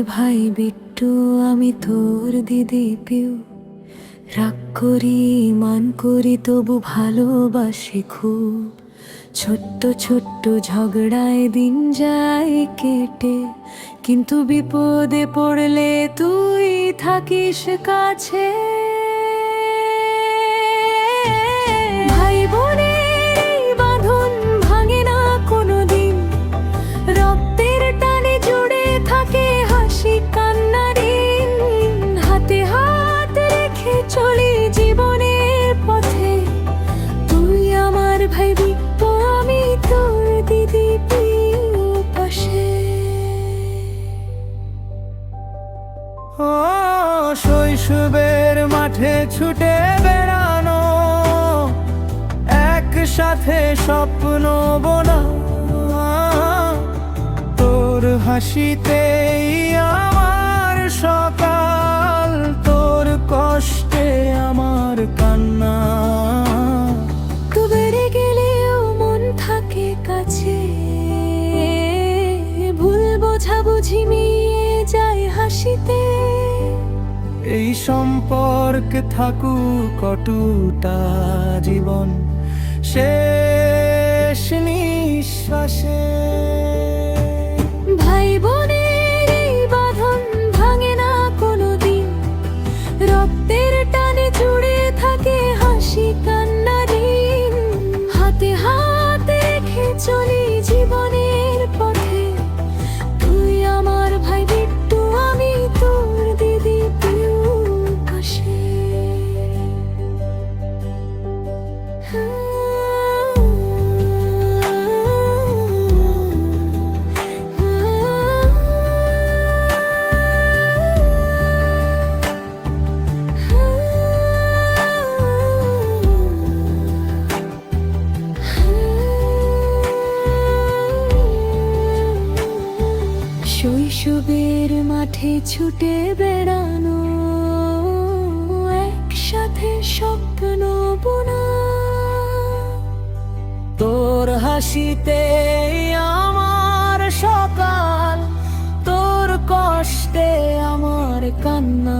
ভাই বিট্টু, আমি তোর দিদি পিউ। রাগ করি মান করি তবু ভালোবাসি খুব। ছোট্ট ছোট্ট ঝগড়ায় দিন যায় কেটে, কিন্তু বিপদে পড়লে তুই থাকিস কাছে। ভাই বোনের এই বাঁধন ভাঙে না কোনোদিন, রক্তের টানে জুড়ে থাকে হাসি কান্নার ঋণ। হাতে হাত রেখে চলি জীবনের পথে, তুই আমার ভাই বিট্টু, আমি তোর দিদি পিউ পাশে। ও শৈশবের মাঠে ছুটে বেড়ানো, একসাথে স্বপ্ন বোনা, তোর হাসিতেই আমার সকাল, তোর কষ্টে আমার কান্না। তুই বেড়ে গেলেও মন থাকে কাছে, ভুল বোঝাবুঝি মিয়ে যায় হাসিতে। এই সম্পর্ক থাকুক অটুটা জীবন শেষ নিঃশ্বাসে। ভাই বোনের এই বাঁধন ভাঙে না কোনোদিন, রক্তের টানে জুড়ে থাকে হাসি কান্নার ঋণ। হাতে হাত রেখে চলি জীবনের পথে, তুই আমার ভাই বিট্টু, আমি তোর দিদি পিউ পাশে। শৈশবের মাঠে ছুটে বেড়ানো, একসাথে স্বপ্ন বোনা, তোর হাসিতে আমার সকাল, তোর কষ্টে আমার কান্না।